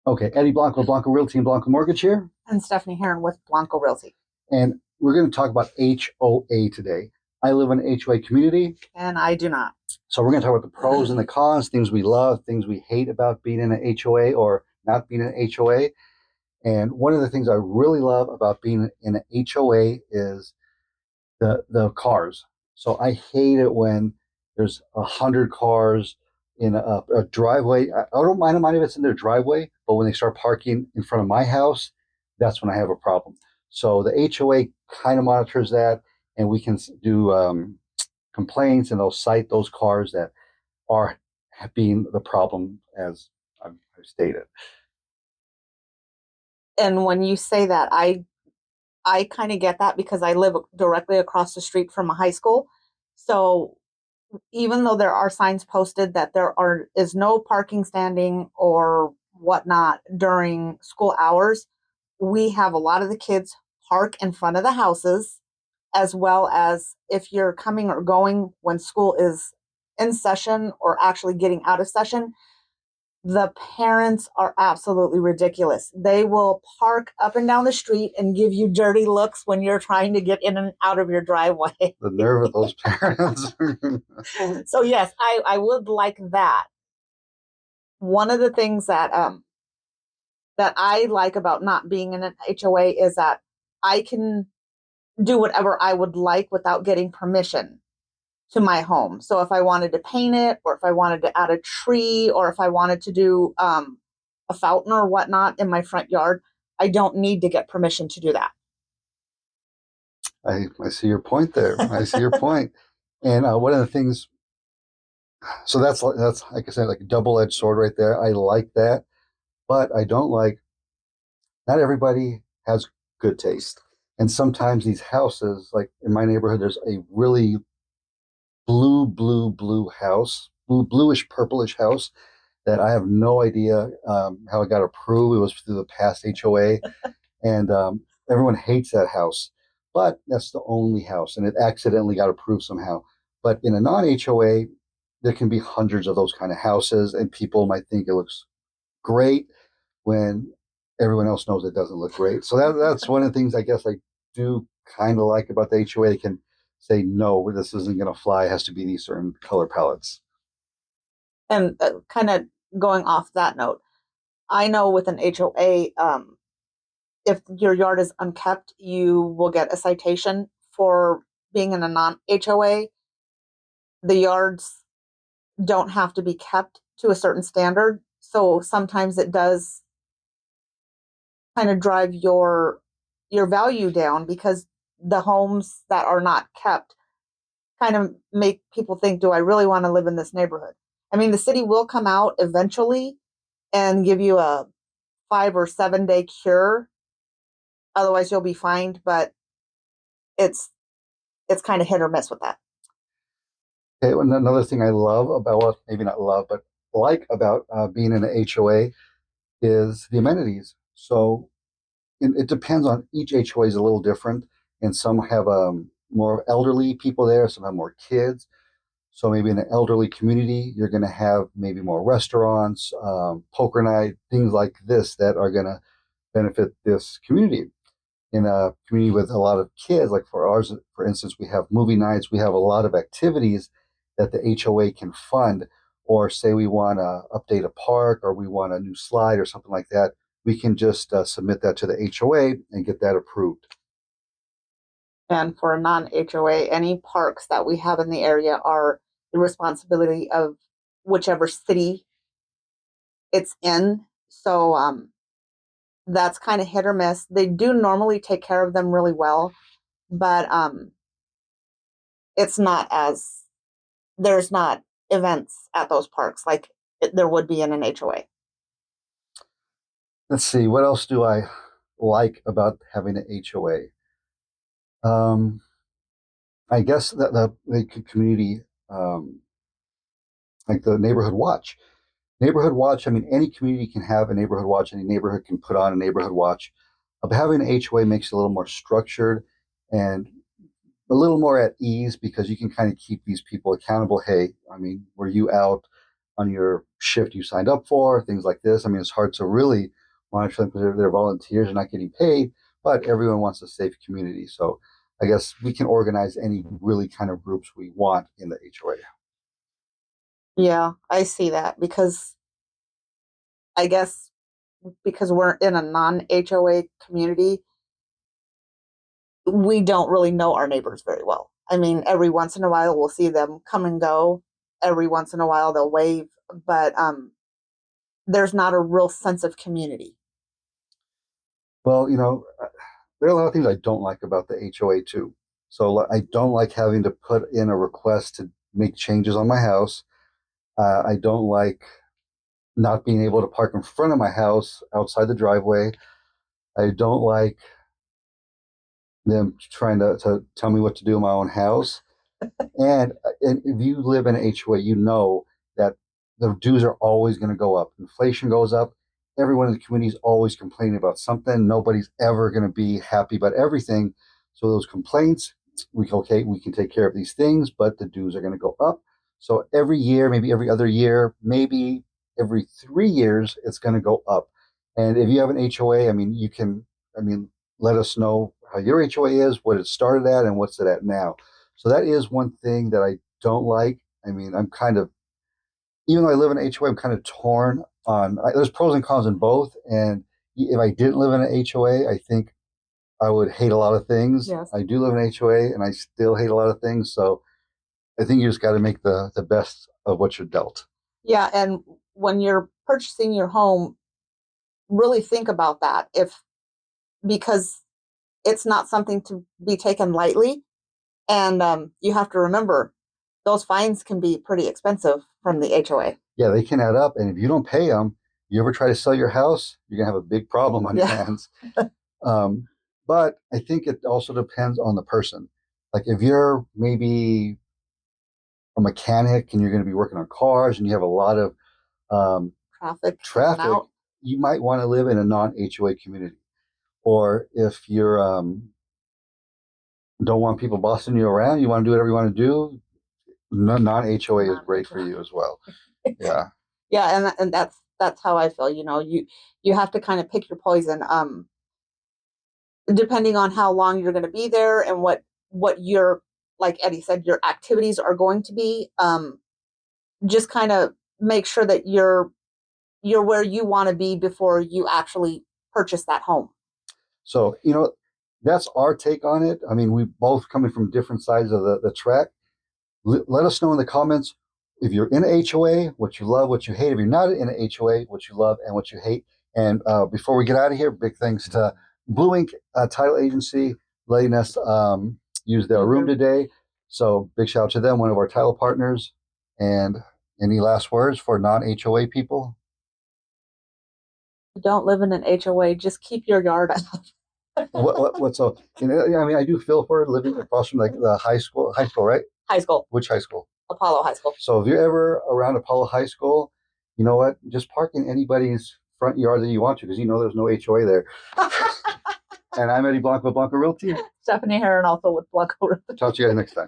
Okay, Eddy Blanco, Blanco Realty and Blanco Mortgage here. And Stephanie Heron with Blanco Realty. And we're going to talk about HOA today. I live in an HOA community. And I do not. So we're going to talk about the pros and the cons, things we love, things we hate about being in an HOA or not being in an HOA. And one of the things I really love about being in an HOA is the cars. So I hate it when there's 100 cars in a driveway. I don't mind if it's in their driveway, but when they start parking in front of my house, that's when I have a problem. So the HOA kind of monitors that, and we can do complaints, and they'll cite those cars that are being the problem, as I've stated. And when you say that, I kind of get that because I live directly across the street from a high school. So even though there are signs posted that is no parking, standing, or whatnot during school hours, we have a lot of the kids park in front of the houses, as well as if you're coming or going when school is in session or actually getting out of session. The parents are absolutely ridiculous. They will park up and down the street and give you dirty looks when you're trying to get in and out of your driveway. The nerve of those parents. So yes, I would like that. One of the things that I like about not being in an HOA is that I can do whatever I would like without getting permission to my home. So if I wanted to paint it, or if I wanted to add a tree, or if I wanted to do a fountain or whatnot in my front yard, I don't need to get permission to do that. I see your point there. I see your point. And one of the things, so that's like I said, like a double-edged sword right there. I like that, but I don't like, not everybody has good taste. And sometimes these houses, like in my neighborhood, there's a really blue house, bluish purplish house that I have no idea how it got approved. It was through the past HOA, and everyone hates that house. But that's the only house, and it accidentally got approved somehow. But in a non-HOA, there can be hundreds of those kind of houses, and people might think it looks great when everyone else knows it doesn't look great. So that's one of the things I guess I do kind of like about the HOA. They can say, no, this isn't going to fly. It has to be these certain color palettes. And kind of going off that note, I know with an HOA, if your yard is unkept, you will get a citation for being in a non-HOA. The yards don't have to be kept to a certain standard. So sometimes it does kind of drive your value down, because the homes that are not kept kind of make people think, do I really want to live in this neighborhood? I mean, the city will come out eventually and give you a 5 or 7 day cure. Otherwise you'll be fined, but it's kind of hit or miss with that. Okay, and another thing I love about, well, maybe not love, but like about being in an HOA is the amenities. So it depends on each HOA is a little different, and some have more elderly people there, some have more kids. So maybe in an elderly community, you're going to have maybe more restaurants, poker night, things like this that are going to benefit this community. In a community with a lot of kids, like for ours, for instance, we have movie nights, we have a lot of activities that the HOA can fund. Or say we want to update a park, or we want a new slide or something like that, we can just submit that to the HOA and get that approved. And for a non-HOA, any parks that we have in the area are the responsibility of whichever city it's in. So that's kind of hit or miss. They do normally take care of them really well, but it's not as, there's not events at those parks like there would be in an HOA. Let's see, what else do I like about having an HOA? I guess that the community, like the neighborhood watch. Neighborhood watch, I mean, any community can have a neighborhood watch, any neighborhood can put on a neighborhood watch. But having an HOA makes it a little more structured, and a little more at ease because you can kind of keep these people accountable. Hey, I mean, were you out on your shift you signed up for? Things like this. I mean, it's hard to really monitor them because they're volunteers and not getting paid, but everyone wants a safe community. So I guess we can organize any really kind of groups we want in the HOA. Yeah, I see that because I guess because we're in a non-HOA community, we don't really know our neighbors very well. I mean, every once in a while we'll see them come and go. Every once in a while they'll wave, but there's not a real sense of community. Well, there are a lot of things I don't like about the HOA too. So I don't like having to put in a request to make changes on my house. I don't like not being able to park in front of my house outside the driveway. I don't like them trying to tell me what to do in my own house. And if you live in an HOA, you know that the dues are always going to go up. Inflation goes up. Everyone in the community is always complaining about something. Nobody's ever going to be happy about everything. So those complaints, we can take care of these things, but the dues are going to go up. So every year, maybe every other year, maybe every 3 years, it's going to go up. And if you have an HOA, I mean, I mean, let us know how your HOA is, what it started at, and what's it at now. So that is one thing that I don't like. I mean, I'm kind of, even though I live in an HOA, I'm kind of torn on, there's pros and cons in both. And if I didn't live in an HOA, I think I would hate a lot of things. Yes. I do live in an HOA and I still hate a lot of things. So I think you just got to make the best of what you're dealt. Yeah, and when you're purchasing your home, really think about that. If because it's not something to be taken lightly, and you have to remember those fines can be pretty expensive from the HOA. Yeah, they can add up. And if you don't pay them, you ever try to sell your house, you're going to have a big problem on your Yeah. hands. Um, but I think it also depends on the person. Like if you're maybe a mechanic and you're going to be working on cars and you have a lot of Traffic in and traffic, out. you might want to live in a non HOA community. Or if you're don't want people bossing you around, you want to do whatever you want to do, non HOA is great for Non-HOA. you as well. Yeah. Yeah, and that's how I feel. You have to kind of pick your poison. Depending on how long you're going to be there and what your, like Eddy said, your activities are going to be. Just kind of make sure that you're where you want to be before you actually purchase that home. So, that's our take on it. I mean, we both coming from different sides of the track. Let us know in the comments if you're in a HOA, what you love, what you hate. If you're not in a HOA, what you love and what you hate. And before we get out of here, big thanks to Blue Ink Title Agency letting us use their room today. So big shout out to them, one of our title partners. And any last words for non-HOA people? Don't live in an HOA. Just keep your yard out. What's so? I mean, I do feel for living across from like the high school, right? High school, Which high school? Apollo High School. So if you're ever around Apollo High School, you know what? Just park in anybody's front yard that you want to, because there's no HOA there. And I'm Eddy Blanco, Blanco Realty. Stephanie Heron, also with Blanco. Talk to you guys next time.